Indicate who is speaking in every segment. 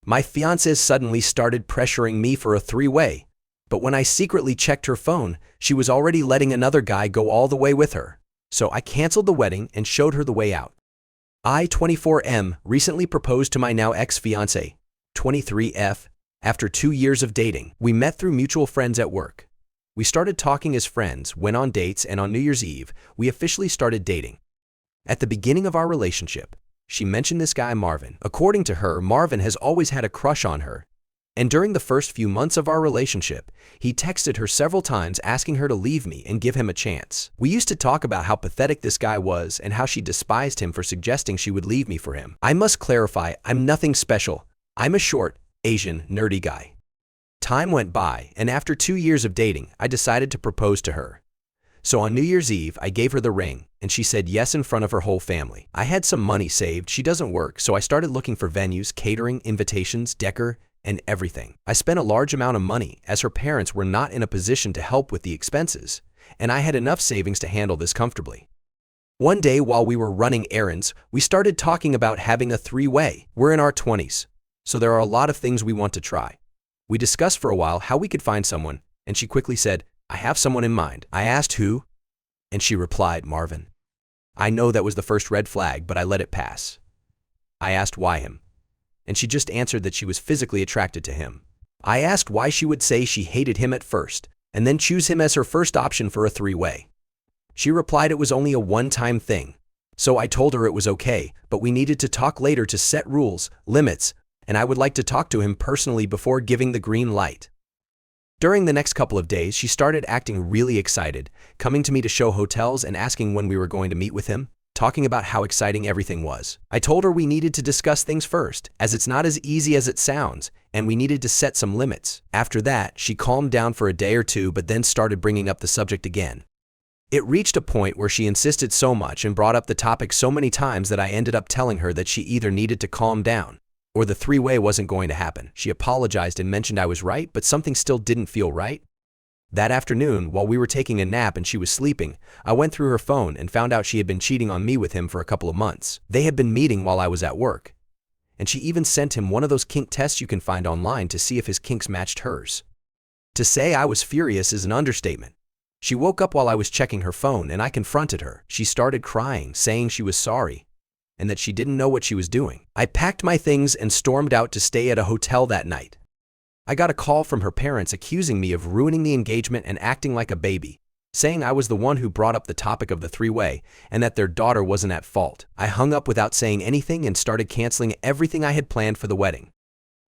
Speaker 1: My fiancé suddenly started pressuring me for a three-way, but when I secretly checked her phone, she was already letting another guy go all the way with her. So I canceled the wedding and showed her the way out. I, 24M, recently proposed to my now ex-fiancé, 23F, after 2 years of dating. We met through mutual friends at work. We started talking as friends, went on dates, and on New Year's Eve, we officially started dating. At the beginning of our relationship, she mentioned this guy Marvin. According to her, Marvin has always had a crush on her. And during the first few months of our relationship, he texted her several times asking her to leave me and give him a chance. We used to talk about how pathetic this guy was and how she despised him for suggesting she would leave me for him. I must clarify, I'm nothing special. I'm a short, Asian, nerdy guy. Time went by, and after 2 years of dating, I decided to propose to her. So on New Year's Eve, I gave her the ring, and she said yes in front of her whole family. I had some money saved, she doesn't work, so I started looking for venues, catering, invitations, decor, and everything. I spent a large amount of money as her parents were not in a position to help with the expenses, and I had enough savings to handle this comfortably. One day while we were running errands, we started talking about having a three-way. We're in our 20s, so there are a lot of things we want to try. We discussed for a while how we could find someone, and she quickly said, I have someone in mind. I asked who, and she replied, Marvin. I know that was the first red flag, but I let it pass. I asked why him, and she just answered that she was physically attracted to him. I asked why she would say she hated him at first, and then choose him as her first option for a three-way. She replied it was only a one-time thing. So I told her it was okay, but we needed to talk later to set rules, limits, and I would like to talk to him personally before giving the green light. During the next couple of days, she started acting really excited, coming to me to show hotels and asking when we were going to meet with him, talking about how exciting everything was. I told her we needed to discuss things first, as it's not as easy as it sounds, and we needed to set some limits. After that, she calmed down for a day or two but then started bringing up the subject again. It reached a point where she insisted so much and brought up the topic so many times that I ended up telling her that she either needed to calm down or the three-way wasn't going to happen. She apologized and mentioned I was right, but something still didn't feel right. That afternoon, while we were taking a nap and she was sleeping, I went through her phone and found out she had been cheating on me with him for a couple of months. They had been meeting while I was at work, and she even sent him one of those kink tests you can find online to see if his kinks matched hers. To say I was furious is an understatement. She woke up while I was checking her phone and I confronted her. She started crying, saying she was sorry and that she didn't know what she was doing. I packed my things and stormed out to stay at a hotel that night. I got a call from her parents accusing me of ruining the engagement and acting like a baby, saying I was the one who brought up the topic of the three-way and that their daughter wasn't at fault. I hung up without saying anything and started canceling everything I had planned for the wedding.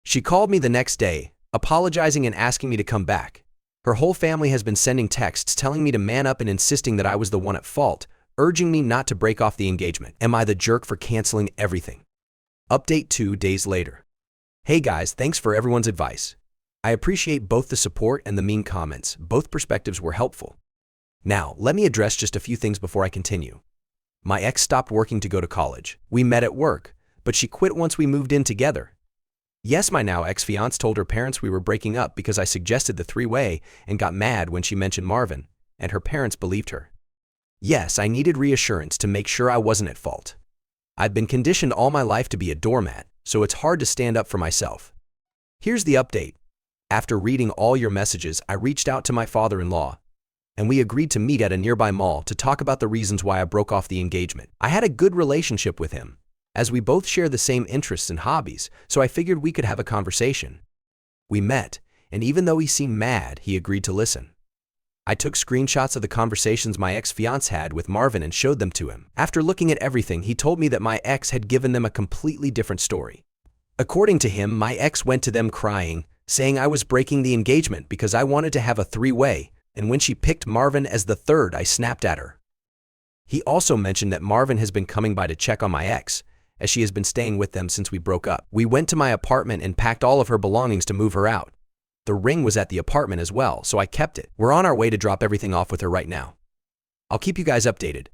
Speaker 1: She called me the next day, apologizing and asking me to come back. Her whole family has been sending texts telling me to man up and insisting that I was the one at fault, urging me not to break off the engagement. Am I the jerk for canceling everything? Update 2 days later. Hey guys, thanks for everyone's advice. I appreciate both the support and the mean comments. Both perspectives were helpful. Now, let me address just a few things before I continue. My ex stopped working to go to college. We met at work, but she quit once we moved in together. Yes, my now ex-fiance told her parents we were breaking up because I suggested the three-way and got mad when she mentioned Marvin, and her parents believed her. Yes, I needed reassurance to make sure I wasn't at fault. I've been conditioned all my life to be a doormat, so it's hard to stand up for myself. Here's the update. After reading all your messages, I reached out to my father-in-law, and we agreed to meet at a nearby mall to talk about the reasons why I broke off the engagement. I had a good relationship with him, as we both share the same interests and hobbies, so I figured we could have a conversation. We met, and even though he seemed mad, he agreed to listen. I took screenshots of the conversations my ex-fiance had with Marvin and showed them to him. After looking at everything, he told me that my ex had given them a completely different story. According to him, my ex went to them crying, saying I was breaking the engagement because I wanted to have a three-way, and when she picked Marvin as the third, I snapped at her. He also mentioned that Marvin has been coming by to check on my ex, as she has been staying with them since we broke up. We went to my apartment and packed all of her belongings to move her out. The ring was at the apartment as well, so I kept it. We're on our way to drop everything off with her right now. I'll keep you guys updated.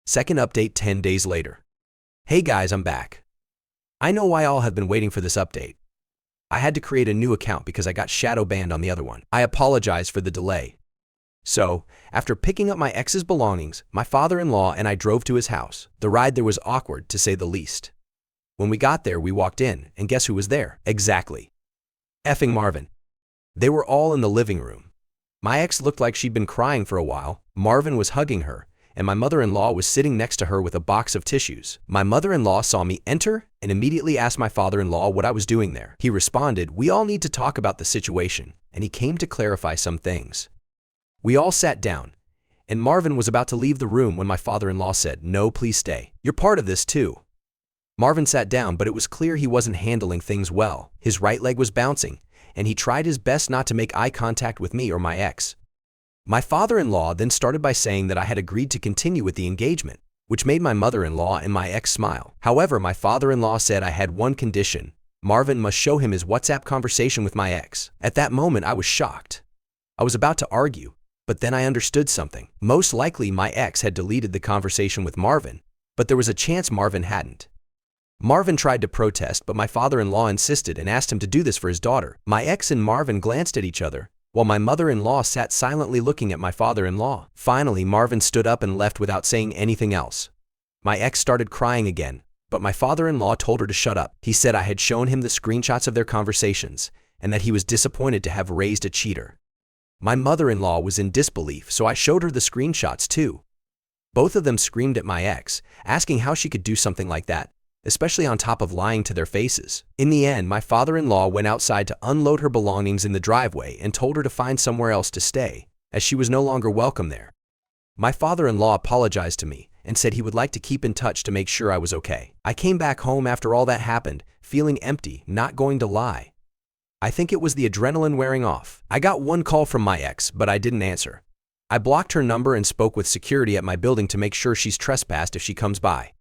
Speaker 1: Second update 10 days later. Hey guys, I'm back. I know why all have been waiting for this update. I had to create a new account because I got shadow banned on the other one. I apologize for the delay. So, after picking up my ex's belongings, my father-in-law and I drove to his house. The ride there was awkward, to say the least. When we got there, we walked in, and guess who was there? Exactly. Effing Marvin. They were all in the living room. My ex looked like she'd been crying for a while, Marvin was hugging her, and my mother-in-law was sitting next to her with a box of tissues. My mother-in-law saw me enter and immediately asked my father-in-law what I was doing there. He responded, "We all need to talk about the situation," and he came to clarify some things. We all sat down, and Marvin was about to leave the room when my father-in-law said, "No, please stay. You're part of this too." Marvin sat down, but it was clear he wasn't handling things well. His right leg was bouncing, and he tried his best not to make eye contact with me or my ex. My father-in-law then started by saying that I had agreed to continue with the engagement, which made my mother-in-law and my ex smile. However, my father-in-law said I had one condition: Marvin must show him his WhatsApp conversation with my ex. At that moment, I was shocked. I was about to argue, but then I understood something. Most likely, my ex had deleted the conversation with Marvin, but there was a chance Marvin hadn't. Marvin tried to protest, but my father-in-law insisted and asked him to do this for his daughter. My ex and Marvin glanced at each other, while my mother-in-law sat silently looking at my father-in-law. Finally, Marvin stood up and left without saying anything else. My ex started crying again, but my father-in-law told her to shut up. He said I had shown him the screenshots of their conversations and that he was disappointed to have raised a cheater. My mother-in-law was in disbelief, so I showed her the screenshots too. Both of them screamed at my ex, asking how she could do something like that, especially on top of lying to their faces. In the end, my father-in-law went outside to unload her belongings in the driveway and told her to find somewhere else to stay, as she was no longer welcome there. My father-in-law apologized to me and said he would like to keep in touch to make sure I was okay. I came back home after all that happened, feeling empty, not going to lie. I think it was the adrenaline wearing off. I got one call from my ex, but I didn't answer. I blocked her number and spoke with security at my building to make sure she's trespassed if she comes by.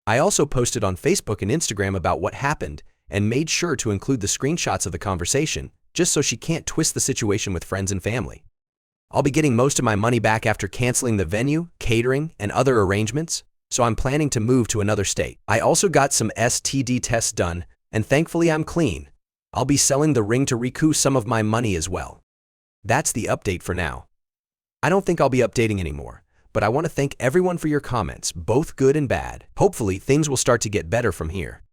Speaker 1: I also posted on Facebook and Instagram about what happened and made sure to include the screenshots of the conversation, just so she can't twist the situation with friends and family. I'll be getting most of my money back after canceling the venue, catering, and other arrangements, so I'm planning to move to another state. I also got some STD tests done, and thankfully I'm clean. I'll be selling the ring to recoup some of my money as well. That's the update for now. I don't think I'll be updating anymore, but I want to thank everyone for your comments, both good and bad. Hopefully, things will start to get better from here.